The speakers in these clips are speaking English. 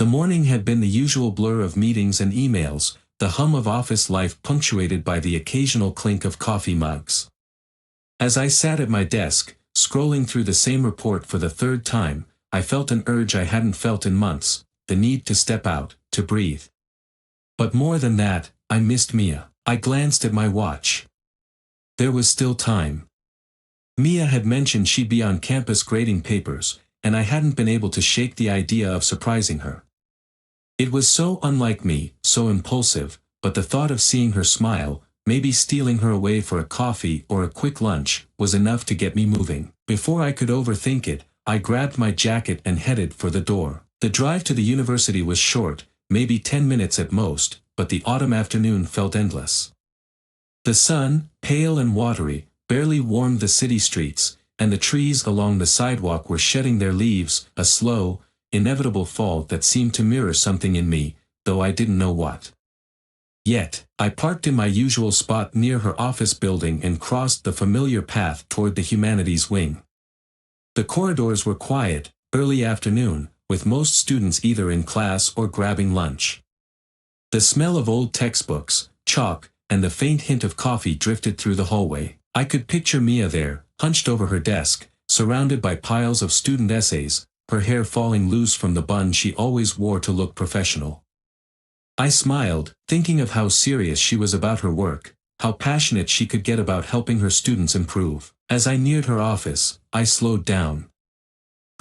The morning had been the usual blur of meetings and emails, the hum of office life punctuated by the occasional clink of coffee mugs. As I sat at my desk, scrolling through the same report for the third time, I felt an urge I hadn't felt in months, the need to step out, to breathe. But more than that, I missed Mia. I glanced at my watch. There was still time. Mia had mentioned she'd be on campus grading papers, and I hadn't been able to shake the idea of surprising her. It was so unlike me, so impulsive, but the thought of seeing her smile, maybe stealing her away for a coffee or a quick lunch, was enough to get me moving. Before I could overthink it, I grabbed my jacket and headed for the door. The drive to the university was short, maybe 10 minutes at most, but the autumn afternoon felt endless. The sun, pale and watery, barely warmed the city streets, and the trees along the sidewalk were shedding their leaves, a slow, inevitable fall that seemed to mirror something in me, though I didn't know what. Yet, I parked in my usual spot near her office building and crossed the familiar path toward the humanities wing. The corridors were quiet, early afternoon, with most students either in class or grabbing lunch. The smell of old textbooks, chalk, and the faint hint of coffee drifted through the hallway. I could picture Mia there, hunched over her desk, surrounded by piles of student essays, her hair falling loose from the bun she always wore to look professional. I smiled, thinking of how serious she was about her work, how passionate she could get about helping her students improve. As I neared her office, I slowed down.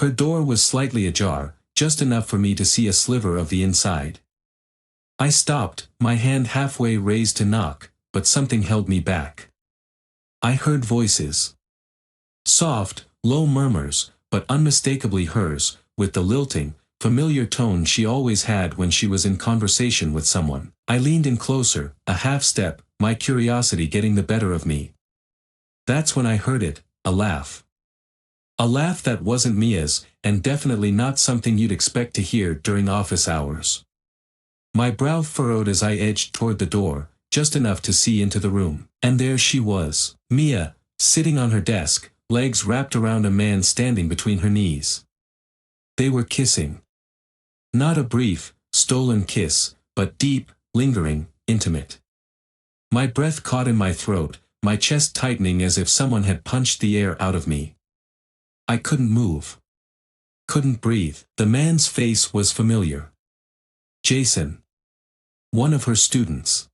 Her door was slightly ajar, just enough for me to see a sliver of the inside. I stopped, my hand halfway raised to knock, but something held me back. I heard voices. Soft, low murmurs, but unmistakably hers, with the lilting, familiar tone she always had when she was in conversation with someone. I leaned in closer, a half step, my curiosity getting the better of me. That's when I heard it, a laugh. A laugh that wasn't Mia's, and definitely not something you'd expect to hear during office hours. My brow furrowed as I edged toward the door, just enough to see into the room. And there she was, Mia, sitting on her desk, legs wrapped around a man standing between her knees. They were kissing. Not a brief, stolen kiss, but deep, lingering, intimate. My breath caught in my throat, my chest tightening as if someone had punched the air out of me. I couldn't move. Couldn't breathe. The man's face was familiar. Jason. One of her students.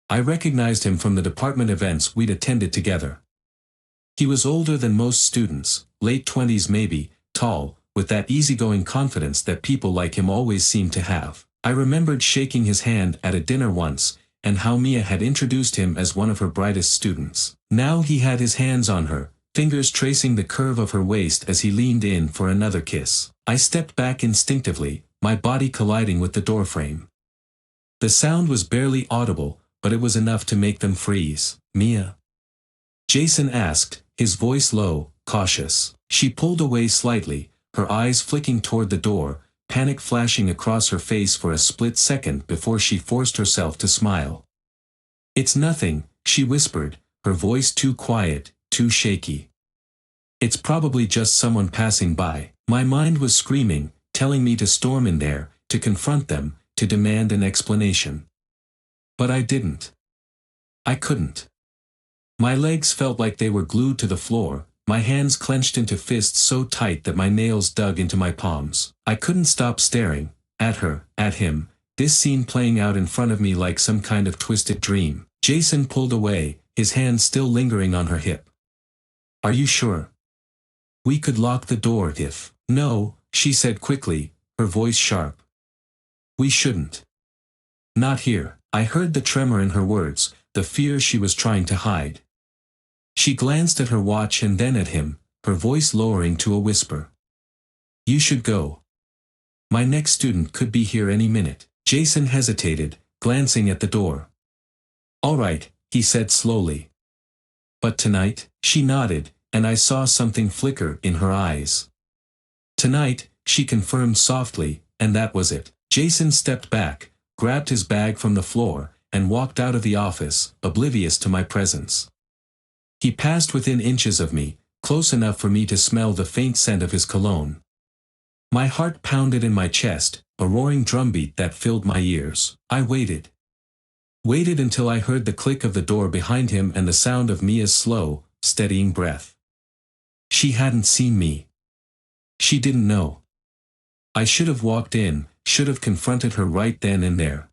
I recognized him from the department events we'd attended together. He was older than most students, late 20s maybe, tall, with that easygoing confidence that people like him always seemed to have. I remembered shaking his hand at a dinner once, and how Mia had introduced him as one of her brightest students. Now he had his hands on her, fingers tracing the curve of her waist as he leaned in for another kiss. I stepped back instinctively, my body colliding with the doorframe. The sound was barely audible, but it was enough to make them freeze. Mia? Jason asked, his voice low, cautious. She pulled away slightly, her eyes flicking toward the door, panic flashing across her face for a split second before she forced herself to smile. "It's nothing," she whispered, her voice too quiet, too shaky. "It's probably just someone passing by." My mind was screaming, telling me to storm in there, to confront them, to demand an explanation. But I didn't. I couldn't. My legs felt like they were glued to the floor, my hands clenched into fists so tight that my nails dug into my palms. I couldn't stop staring, at her, at him, this scene playing out in front of me like some kind of twisted dream. Jason pulled away, his hand still lingering on her hip. "Are you sure? We could lock the door if—" "No," she said quickly, her voice sharp. "We shouldn't. Not here." I heard the tremor in her words, the fear she was trying to hide. She glanced at her watch and then at him, her voice lowering to a whisper. "You should go. My next student could be here any minute." Jason hesitated, glancing at the door. "All right," he said slowly. "But tonight?" She nodded, and I saw something flicker in her eyes. "Tonight," she confirmed softly, and that was it. Jason stepped back, grabbed his bag from the floor, and walked out of the office, oblivious to my presence. He passed within inches of me, close enough for me to smell the faint scent of his cologne. My heart pounded in my chest, a roaring drumbeat that filled my ears. I waited. Waited until I heard the click of the door behind him and the sound of Mia's slow, steadying breath. She hadn't seen me. She didn't know. I should have walked in, should have confronted her right then and there.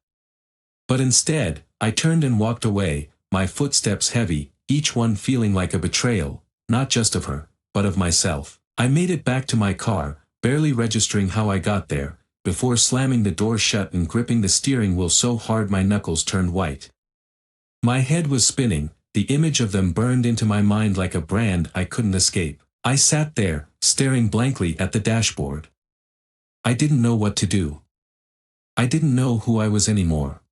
But instead, I turned and walked away, my footsteps heavy, each one feeling like a betrayal, not just of her, but of myself. I made it back to my car, barely registering how I got there, before slamming the door shut and gripping the steering wheel so hard my knuckles turned white. My head was spinning, the image of them burned into my mind like a brand I couldn't escape. I sat there, staring blankly at the dashboard. I didn't know what to do. I didn't know who I was anymore.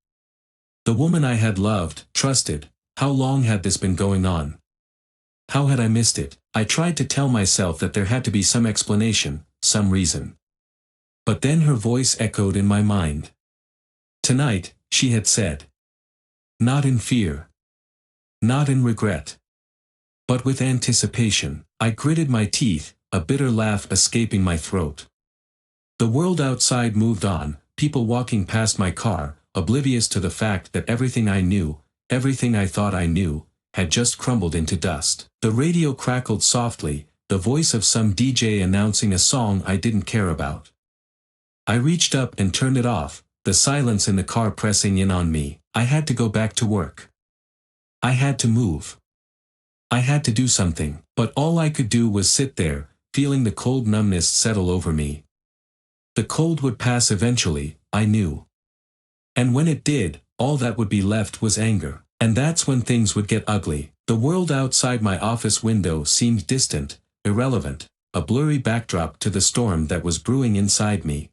The woman I had loved, trusted, how long had this been going on? How had I missed it? I tried to tell myself that there had to be some explanation, some reason. But then her voice echoed in my mind. Tonight, she had said. Not in fear. Not in regret. But with anticipation. I gritted my teeth, a bitter laugh escaping my throat. The world outside moved on, people walking past my car, oblivious to the fact that everything I knew, everything I thought I knew, had just crumbled into dust. The radio crackled softly, the voice of some DJ announcing a song I didn't care about. I reached up and turned it off, the silence in the car pressing in on me. I had to go back to work. I had to move. I had to do something, but all I could do was sit there, feeling the cold numbness settle over me. The cold would pass eventually, I knew. And when it did, all that would be left was anger. And that's when things would get ugly. The world outside my office window seemed distant, irrelevant, a blurry backdrop to the storm that was brewing inside me.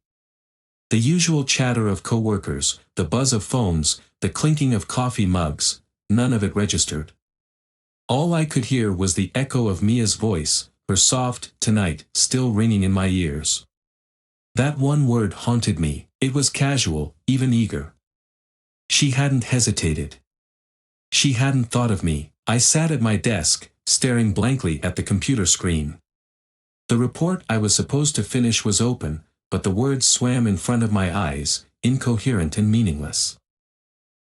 The usual chatter of coworkers, the buzz of phones, the clinking of coffee mugs, none of it registered. All I could hear was the echo of Mia's voice, her soft, tonight, still ringing in my ears. That one word haunted me. It was casual, even eager. She hadn't hesitated. She hadn't thought of me. I sat at my desk, staring blankly at the computer screen. The report I was supposed to finish was open, but the words swam in front of my eyes, incoherent and meaningless.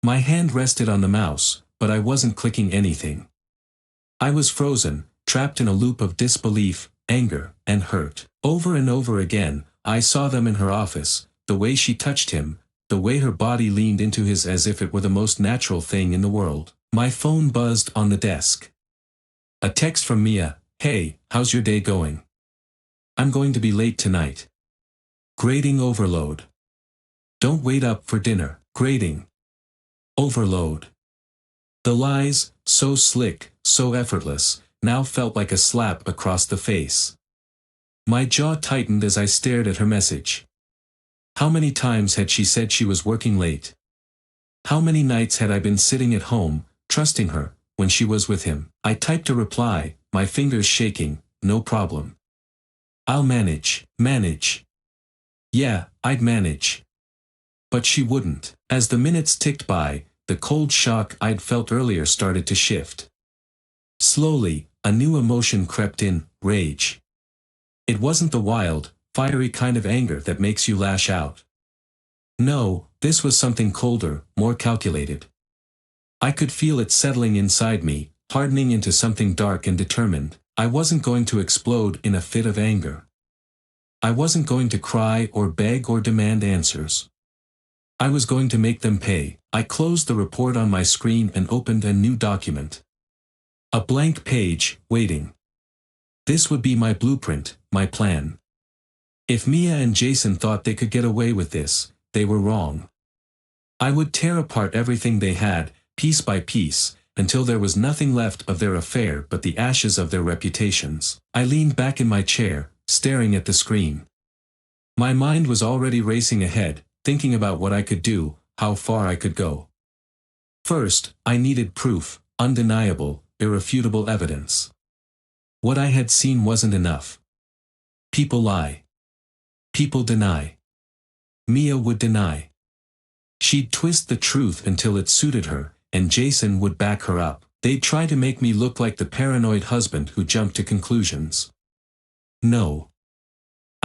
My hand rested on the mouse, but I wasn't clicking anything. I was frozen, trapped in a loop of disbelief, anger, and hurt. Over and over again, I saw them in her office, the way she touched him, the way her body leaned into his as if it were the most natural thing in the world. My phone buzzed on the desk. A text from Mia, "Hey, how's your day going? I'm going to be late tonight. Grading overload. Don't wait up for dinner. Grading overload." The lies, so slick, so effortless, now felt like a slap across the face. My jaw tightened as I stared at her message. How many times had she said she was working late? How many nights had I been sitting at home, trusting her, when she was with him? I typed a reply, my fingers shaking, "No problem. I'll manage." Manage. Yeah, I'd manage. But she wouldn't. As the minutes ticked by, the cold shock I'd felt earlier started to shift. Slowly, a new emotion crept in, rage. It wasn't the wild, fiery kind of anger that makes you lash out. No, this was something colder, more calculated. I could feel it settling inside me, hardening into something dark and determined. I wasn't going to explode in a fit of anger. I wasn't going to cry or beg or demand answers. I was going to make them pay. I closed the report on my screen and opened a new document. A blank page, waiting. This would be my blueprint, my plan. If Mia and Jason thought they could get away with this, they were wrong. I would tear apart everything they had, piece by piece, until there was nothing left of their affair but the ashes of their reputations. I leaned back in my chair, staring at the screen. My mind was already racing ahead, thinking about what I could do, how far I could go. First, I needed proof, undeniable, irrefutable evidence. What I had seen wasn't enough. People lie. People deny. Mia would deny. She'd twist the truth until it suited her, and Jason would back her up. They'd try to make me look like the paranoid husband who jumped to conclusions. No.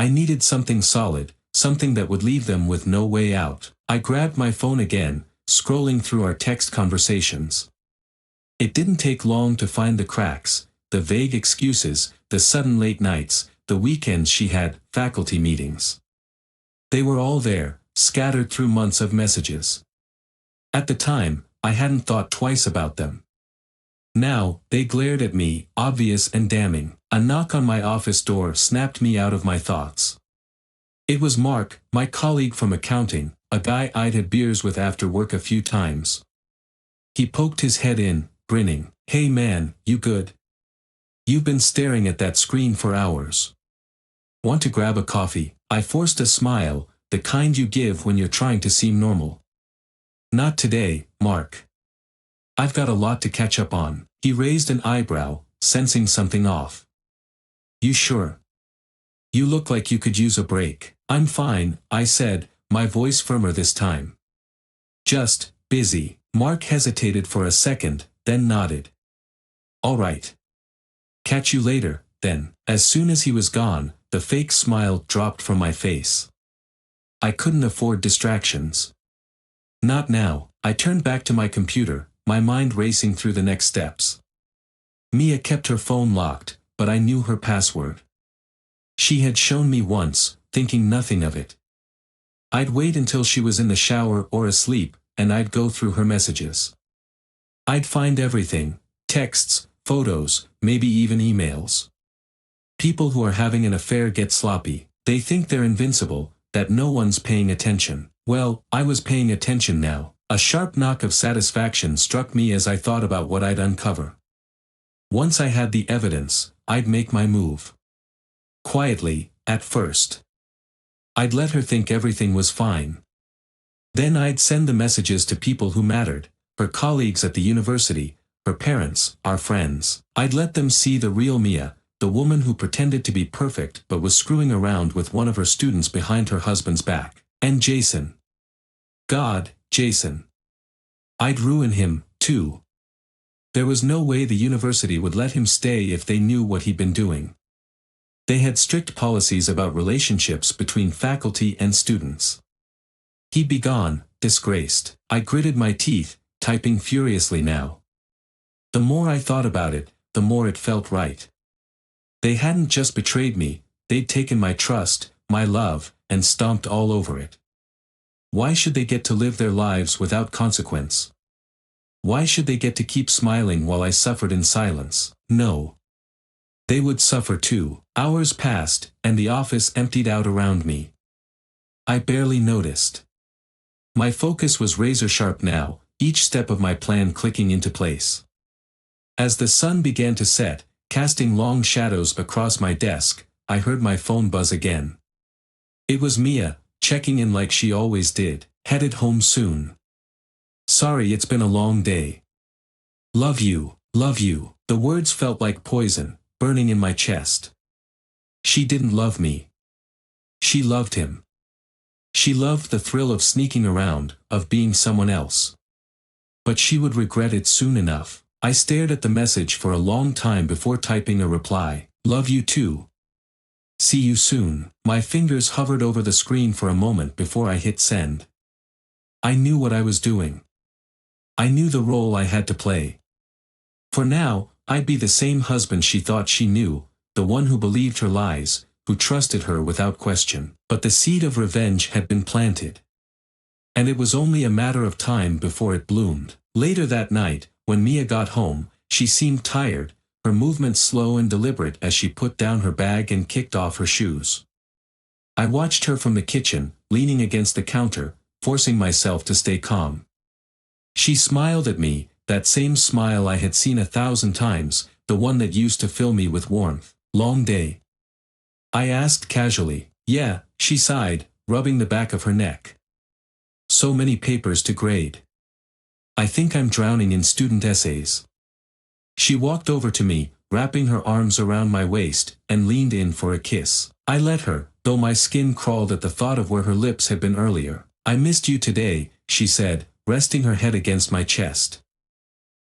I needed something solid, something that would leave them with no way out. I grabbed my phone again, scrolling through our text conversations. It didn't take long to find the cracks, the vague excuses, the sudden late nights, the weekends she had, faculty meetings. They were all there, scattered through months of messages. At the time, I hadn't thought twice about them. Now, they glared at me, obvious and damning. A knock on my office door snapped me out of my thoughts. It was Mark, my colleague from accounting, a guy I'd had beers with after work a few times. He poked his head in, grinning. "Hey man, you good? You've been staring at that screen for hours. Want to grab a coffee?" I forced a smile, the kind you give when you're trying to seem normal. "Not today, Mark. I've got a lot to catch up on." He raised an eyebrow, sensing something off. "You sure? You look like you could use a break." "I'm fine," I said, my voice firmer this time. "Just busy." Mark hesitated for a second, then nodded. "All right. Catch you later, then." As soon as he was gone, the fake smile dropped from my face. I couldn't afford distractions. Not now. I turned back to my computer, my mind racing through the next steps. Mia kept her phone locked, but I knew her password. She had shown me once, thinking nothing of it. I'd wait until she was in the shower or asleep, and I'd go through her messages. I'd find everything: texts, photos, maybe even emails. People who are having an affair get sloppy. They think they're invincible, that no one's paying attention. Well, I was paying attention now. A sharp knock of satisfaction struck me as I thought about what I'd uncover. Once I had the evidence, I'd make my move. Quietly, at first. I'd let her think everything was fine. Then I'd send the messages to people who mattered, her colleagues at the university, her parents, our friends. I'd let them see the real Mia, the woman who pretended to be perfect but was screwing around with one of her students behind her husband's back. And Jason. God, Jason. I'd ruin him, too. There was no way the university would let him stay if they knew what he'd been doing. They had strict policies about relationships between faculty and students. He'd be gone, disgraced. I gritted my teeth, typing furiously now. The more I thought about it, the more it felt right. They hadn't just betrayed me, they'd taken my trust, my love, and stomped all over it. Why should they get to live their lives without consequence? Why should they get to keep smiling while I suffered in silence? No. They would suffer too. Hours passed, and the office emptied out around me. I barely noticed. My focus was razor-sharp now, each step of my plan clicking into place. As the sun began to set, casting long shadows across my desk, I heard my phone buzz again. It was Mia, checking in like she always did. "Headed home soon. Sorry it's been a long day. Love you, love you." The words felt like poison, burning in my chest. She didn't love me. She loved him. She loved the thrill of sneaking around, of being someone else. But she would regret it soon enough. I stared at the message for a long time before typing a reply. "Love you too. See you soon." My fingers hovered over the screen for a moment before I hit send. I knew what I was doing. I knew the role I had to play. For now, I'd be the same husband she thought she knew, the one who believed her lies, who trusted her without question. But the seed of revenge had been planted. And it was only a matter of time before it bloomed. Later that night, when Mia got home, she seemed tired, her movements slow and deliberate as she put down her bag and kicked off her shoes. I watched her from the kitchen, leaning against the counter, forcing myself to stay calm. She smiled at me, that same smile I had seen 1,000 times, the one that used to fill me with warmth. "Long day?" I asked casually. "Yeah," she sighed, rubbing the back of her neck. "So many papers to grade. I think I'm drowning in student essays." She walked over to me, wrapping her arms around my waist, and leaned in for a kiss. I let her, though my skin crawled at the thought of where her lips had been earlier. "I missed you today," she said, resting her head against my chest.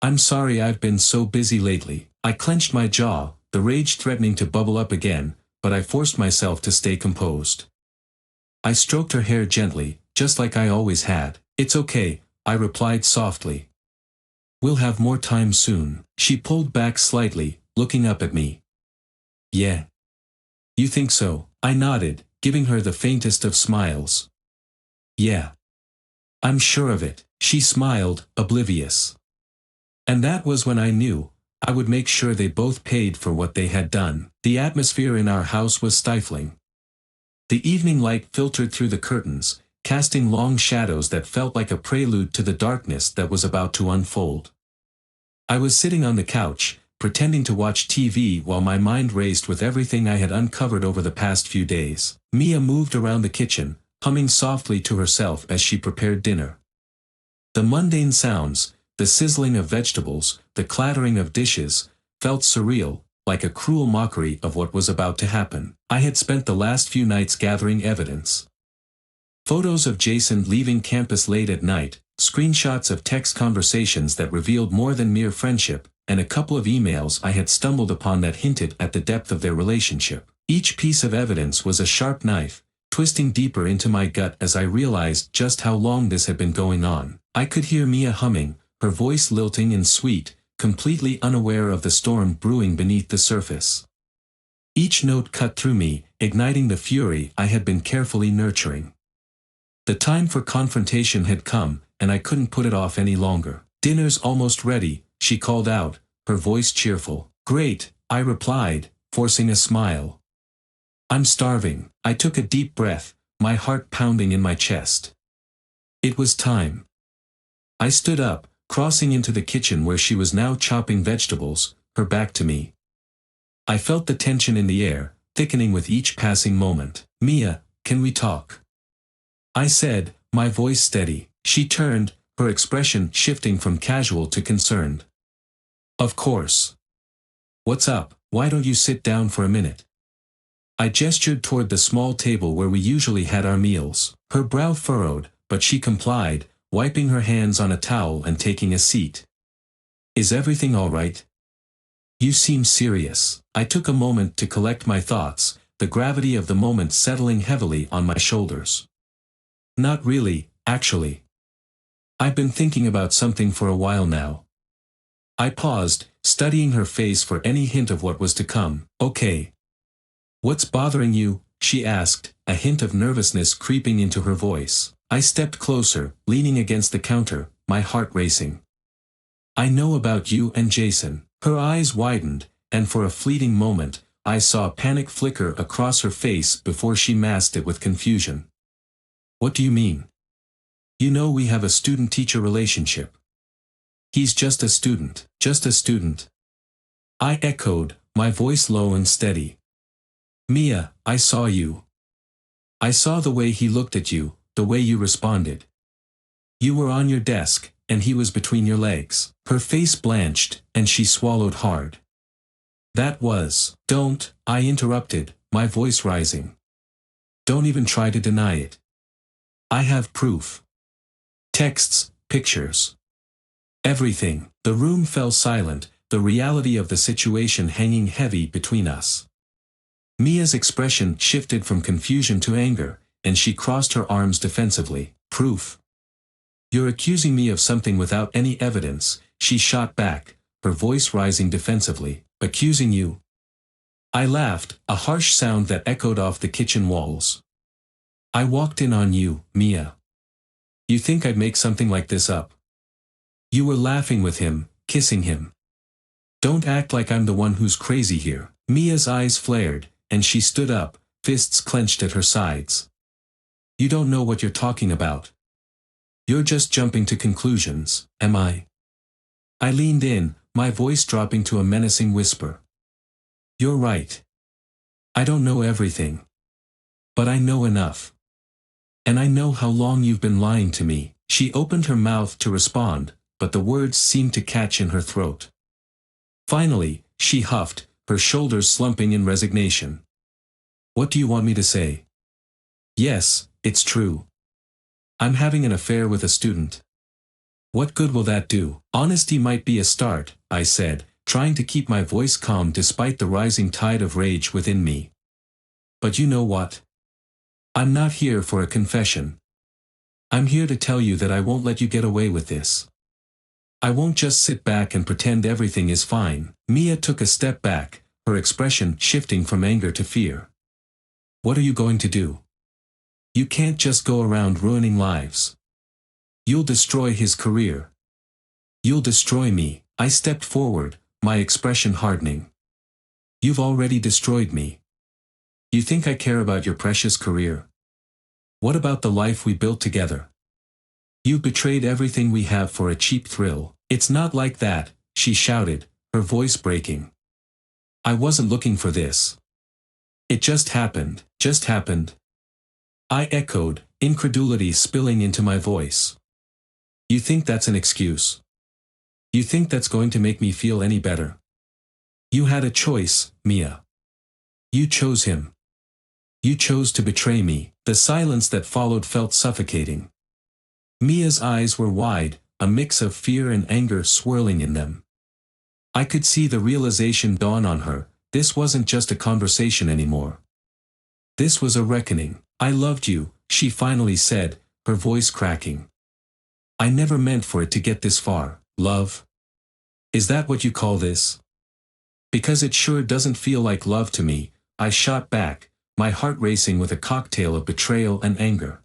"I'm sorry I've been so busy lately." I clenched my jaw, the rage threatening to bubble up again, but I forced myself to stay composed. I stroked her hair gently, just like I always had. "It's okay," I replied softly. "We'll have more time soon." She pulled back slightly, looking up at me. "Yeah. You think so?" I nodded, giving her the faintest of smiles. "Yeah. I'm sure of it." She smiled, oblivious. And that was when I knew I would make sure they both paid for what they had done. The atmosphere in our house was stifling. The evening light filtered through the curtains, casting long shadows that felt like a prelude to the darkness that was about to unfold. I was sitting on the couch, pretending to watch TV while my mind raced with everything I had uncovered over the past few days. Mia moved around the kitchen, humming softly to herself as she prepared dinner. The mundane sounds, the sizzling of vegetables, the clattering of dishes, felt surreal, like a cruel mockery of what was about to happen. I had spent the last few nights gathering evidence. Photos of Jason leaving campus late at night, screenshots of text conversations that revealed more than mere friendship, and a couple of emails I had stumbled upon that hinted at the depth of their relationship. Each piece of evidence was a sharp knife, twisting deeper into my gut as I realized just how long this had been going on. I could hear Mia humming, her voice lilting and sweet, completely unaware of the storm brewing beneath the surface. Each note cut through me, igniting the fury I had been carefully nurturing. The time for confrontation had come, and I couldn't put it off any longer. "Dinner's almost ready," she called out, her voice cheerful. "Great," I replied, forcing a smile. "I'm starving." I took a deep breath, my heart pounding in my chest. It was time. I stood up, crossing into the kitchen where she was now chopping vegetables, her back to me. I felt the tension in the air, thickening with each passing moment. "Mia, can we talk?" I said, my voice steady. She turned, her expression shifting from casual to concerned. "Of course. What's up? Why don't you sit down for a minute?" I gestured toward the small table where we usually had our meals. Her brow furrowed, but she complied, wiping her hands on a towel and taking a seat. "Is everything all right? You seem serious." I took a moment to collect my thoughts, the gravity of the moment settling heavily on my shoulders. "Not really, actually. I've been thinking about something for a while now." I paused, studying her face for any hint of what was to come. "Okay. What's bothering you?" she asked, a hint of nervousness creeping into her voice. I stepped closer, leaning against the counter, my heart racing. "I know about you and Jason." Her eyes widened, and for a fleeting moment, I saw a panic flicker across her face before she masked it with confusion. "What do you mean?" "You know we have a student-teacher relationship." "He's just a student." "Just a student." I echoed, my voice low and steady. "Mia, I saw you. I saw the way he looked at you, the way you responded. You were on your desk, and he was between your legs." Her face blanched, and she swallowed hard. "That was—" "Don't," I interrupted, my voice rising. "Don't even try to deny it. I have proof. Texts, pictures. Everything." The room fell silent, the reality of the situation hanging heavy between us. Mia's expression shifted from confusion to anger, and she crossed her arms defensively. "Proof? You're accusing me of something without any evidence," she shot back, her voice rising defensively. "Accusing you?" I laughed, a harsh sound that echoed off the kitchen walls. "I walked in on you, Mia. You think I'd make something like this up? You were laughing with him, kissing him. Don't act like I'm the one who's crazy here." Mia's eyes flared, and she stood up, fists clenched at her sides. "You don't know what you're talking about. You're just jumping to conclusions." "Am I?" I leaned in, my voice dropping to a menacing whisper. "You're right. I don't know everything. But I know enough. And I know how long you've been lying to me." She opened her mouth to respond, but the words seemed to catch in her throat. Finally, she huffed, her shoulders slumping in resignation. "What do you want me to say?" "Yes, it's true. I'm having an affair with a student." "What good will that do?" "Honesty might be a start," I said, trying to keep my voice calm despite the rising tide of rage within me. But you know what? I'm not here for a confession. I'm here to tell you that I won't let you get away with this. I won't just sit back and pretend everything is fine. Mia took a step back, her expression shifting from anger to fear. What are you going to do? You can't just go around ruining lives. You'll destroy his career. You'll destroy me. I stepped forward, my expression hardening. You've already destroyed me. You think I care about your precious career? What about the life we built together? You've betrayed everything we have for a cheap thrill. It's not like that, she shouted, her voice breaking. I wasn't looking for this. It just happened, just happened. I echoed, incredulity spilling into my voice. You think that's an excuse? You think that's going to make me feel any better? You had a choice, Mia. You chose him. You chose to betray me. The silence that followed felt suffocating. Mia's eyes were wide, a mix of fear and anger swirling in them. I could see the realization dawn on her, this wasn't just a conversation anymore. This was a reckoning. I loved you, she finally said, her voice cracking. I never meant for it to get this far. Love? Is that what you call this? Because it sure doesn't feel like love to me, I shot back, my heart racing with a cocktail of betrayal and anger.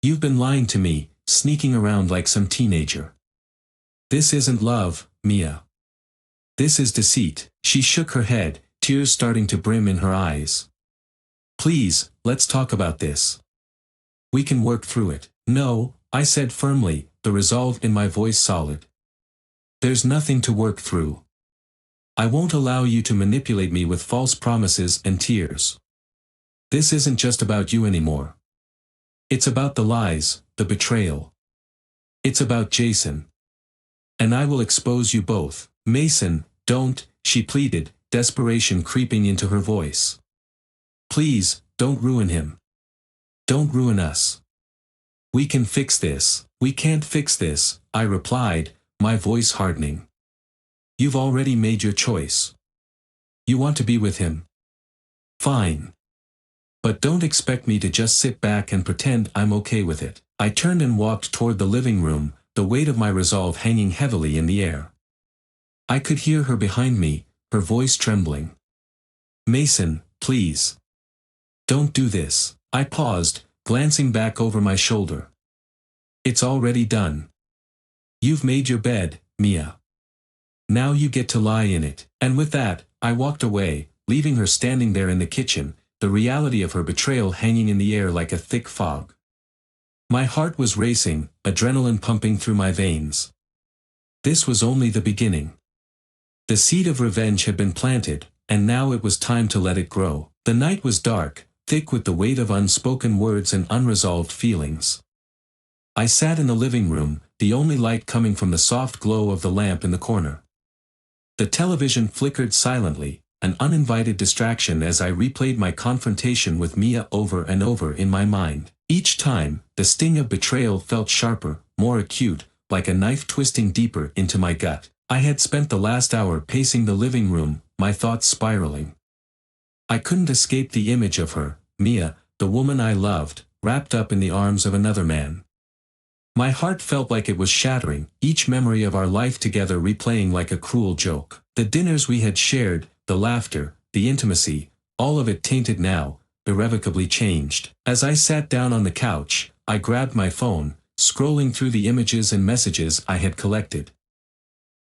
You've been lying to me, sneaking around like some teenager. This isn't love, Mia. This is deceit. She shook her head, tears starting to brim in her eyes. Please, let's talk about this. We can work through it. No, I said firmly, the resolve in my voice solid. There's nothing to work through. I won't allow you to manipulate me with false promises and tears. This isn't just about you anymore. It's about the lies, the betrayal. It's about Jason. And I will expose you both. Mason, don't, she pleaded, desperation creeping into her voice. Please, don't ruin him. Don't ruin us. We can fix this. We can't fix this, I replied, my voice hardening. You've already made your choice. You want to be with him? Fine. But don't expect me to just sit back and pretend I'm okay with it. I turned and walked toward the living room, the weight of my resolve hanging heavily in the air. I could hear her behind me, her voice trembling. Mason, please. Don't do this. I paused, glancing back over my shoulder. It's already done. You've made your bed, Mia. Now you get to lie in it. And with that, I walked away, leaving her standing there in the kitchen, the reality of her betrayal hanging in the air like a thick fog. My heart was racing, adrenaline pumping through my veins. This was only the beginning. The seed of revenge had been planted, and now it was time to let it grow. The night was dark, thick with the weight of unspoken words and unresolved feelings. I sat in the living room, the only light coming from the soft glow of the lamp in the corner. The television flickered silently, an uninvited distraction as I replayed my confrontation with Mia over and over in my mind. Each time, the sting of betrayal felt sharper, more acute, like a knife twisting deeper into my gut. I had spent the last hour pacing the living room, my thoughts spiraling. I couldn't escape the image of her, Mia, the woman I loved, wrapped up in the arms of another man. My heart felt like it was shattering, each memory of our life together replaying like a cruel joke. The dinners we had shared, the laughter, the intimacy, all of it tainted now, irrevocably changed. As I sat down on the couch, I grabbed my phone, scrolling through the images and messages I had collected.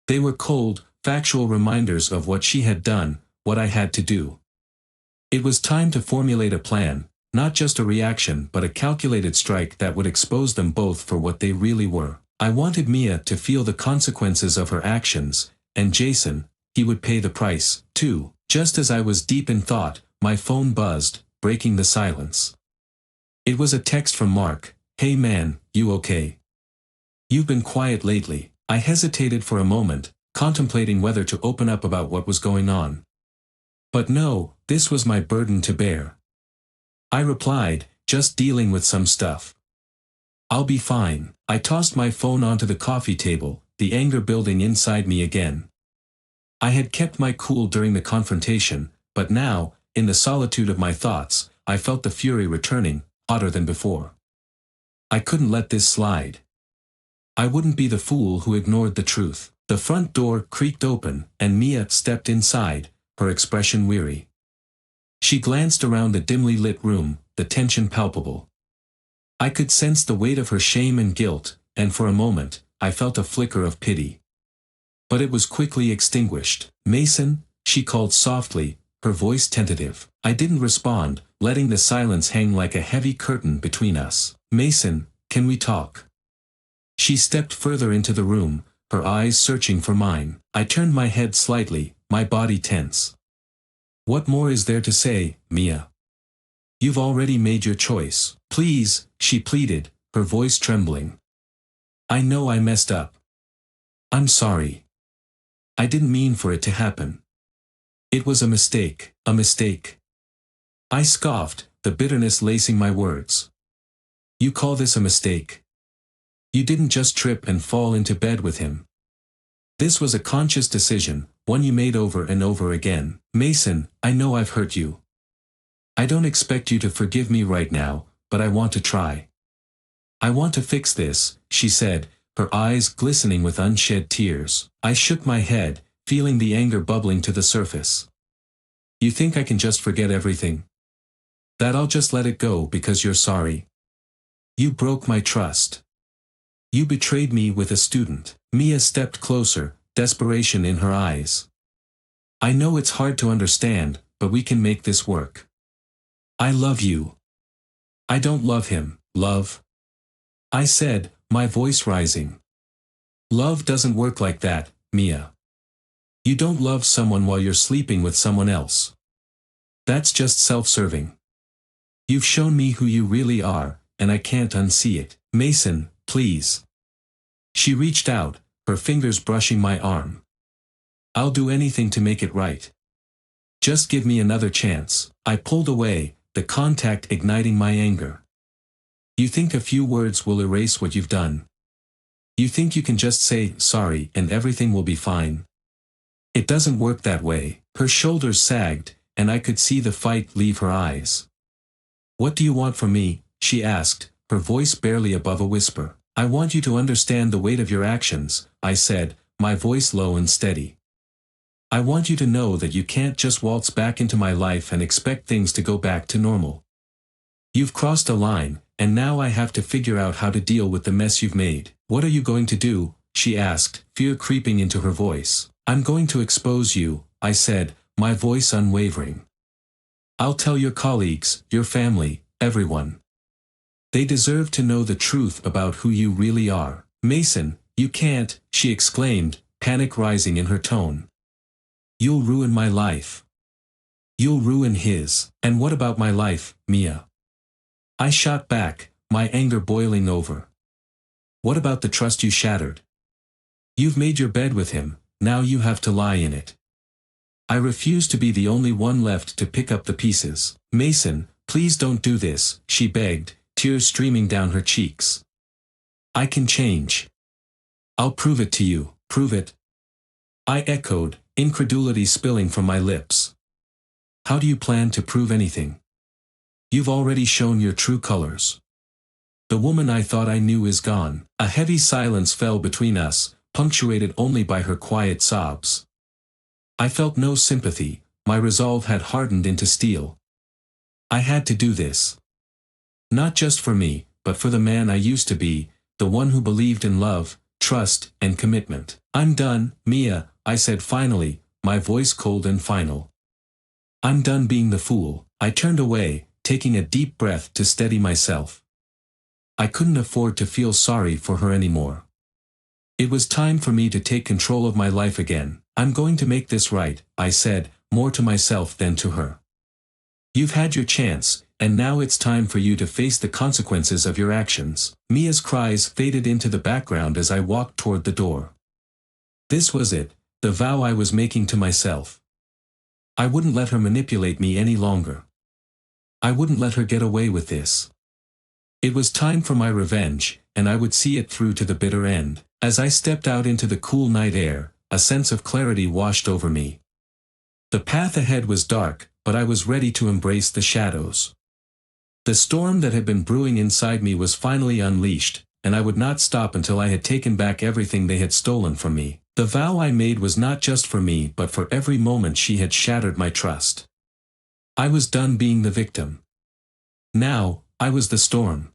They were cold, factual reminders of what she had done, what I had to do. It was time to formulate a plan, not just a reaction but a calculated strike that would expose them both for what they really were. I wanted Mia to feel the consequences of her actions, and Jason, he would pay the price, too. Just as I was deep in thought, my phone buzzed, breaking the silence. It was a text from Mark. Hey man, you okay? You've been quiet lately. I hesitated for a moment, contemplating whether to open up about what was going on. But no, this was my burden to bear. I replied, just dealing with some stuff. I'll be fine. I tossed my phone onto the coffee table, the anger building inside me again. I had kept my cool during the confrontation, but now, in the solitude of my thoughts, I felt the fury returning, hotter than before. I couldn't let this slide. I wouldn't be the fool who ignored the truth. The front door creaked open, and Mia stepped inside, her expression weary. She glanced around the dimly lit room, the tension palpable. I could sense the weight of her shame and guilt, and for a moment, I felt a flicker of pity. But it was quickly extinguished. "Mason," she called softly, her voice tentative. I didn't respond, letting the silence hang like a heavy curtain between us. "Mason, can we talk?" She stepped further into the room, her eyes searching for mine. I turned my head slightly, my body tense. "What more is there to say, Mia? You've already made your choice. Please," she pleaded, her voice trembling. "I know I messed up. I'm sorry. I didn't mean for it to happen. It was a mistake, a mistake." I scoffed, the bitterness lacing my words. "You call this a mistake? You didn't just trip and fall into bed with him. This was a conscious decision, one you made over and over again. Mason, I know I've hurt you. I don't expect you to forgive me right now, but I want to try. I want to fix this," she said, her eyes glistening with unshed tears. I shook my head, feeling the anger bubbling to the surface. "You think I can just forget everything? That I'll just let it go because you're sorry? You broke my trust. You betrayed me with a student." Mia stepped closer, desperation in her eyes. "I know it's hard to understand, but we can make this work. I love you." "I don't love him, love," I said, my voice rising. "Love doesn't work like that, Mia. You don't love someone while you're sleeping with someone else. That's just self-serving. You've shown me who you really are, and I can't unsee it. Mason, please." She reached out, her fingers brushing my arm. "I'll do anything to make it right. Just give me another chance." I pulled away, the contact igniting my anger. "You think a few words will erase what you've done? You think you can just say sorry and everything will be fine? It doesn't work that way." Her shoulders sagged, and I could see the fight leave her eyes. "What do you want from me?" she asked, her voice barely above a whisper. "I want you to understand the weight of your actions," I said, my voice low and steady. "I want you to know that you can't just waltz back into my life and expect things to go back to normal. You've crossed a line, and now I have to figure out how to deal with the mess you've made." "What are you going to do?" she asked, fear creeping into her voice. "I'm going to expose you," I said, my voice unwavering. "I'll tell your colleagues, your family, everyone. They deserve to know the truth about who you really are." "Mason, you can't," she exclaimed, panic rising in her tone. "You'll ruin my life. You'll ruin his." "And what about my life, Mia?" I shot back, my anger boiling over. "What about the trust you shattered? You've made your bed with him, now you have to lie in it. I refuse to be the only one left to pick up the pieces." "Mason, please don't do this," she begged, tears streaming down her cheeks. "I can change. I'll prove it to you." "Prove it?" I echoed, incredulity spilling from my lips. "How do you plan to prove anything? You've already shown your true colors. The woman I thought I knew is gone." A heavy silence fell between us, punctuated only by her quiet sobs. I felt no sympathy, my resolve had hardened into steel. I had to do this. Not just for me, but for the man I used to be, the one who believed in love, trust, and commitment. "I'm done, Mia," I said finally, my voice cold and final. "I'm done being the fool." I turned away, taking a deep breath to steady myself. I couldn't afford to feel sorry for her anymore. It was time for me to take control of my life again. "I'm going to make this right," I said, more to myself than to her. "You've had your chance, and now it's time for you to face the consequences of your actions." Mia's cries faded into the background as I walked toward the door. This was it, the vow I was making to myself. I wouldn't let her manipulate me any longer. I wouldn't let her get away with this. It was time for my revenge, and I would see it through to the bitter end. As I stepped out into the cool night air, a sense of clarity washed over me. The path ahead was dark, but I was ready to embrace the shadows. The storm that had been brewing inside me was finally unleashed, and I would not stop until I had taken back everything they had stolen from me. The vow I made was not just for me but for every moment she had shattered my trust. I was done being the victim. Now, I was the storm.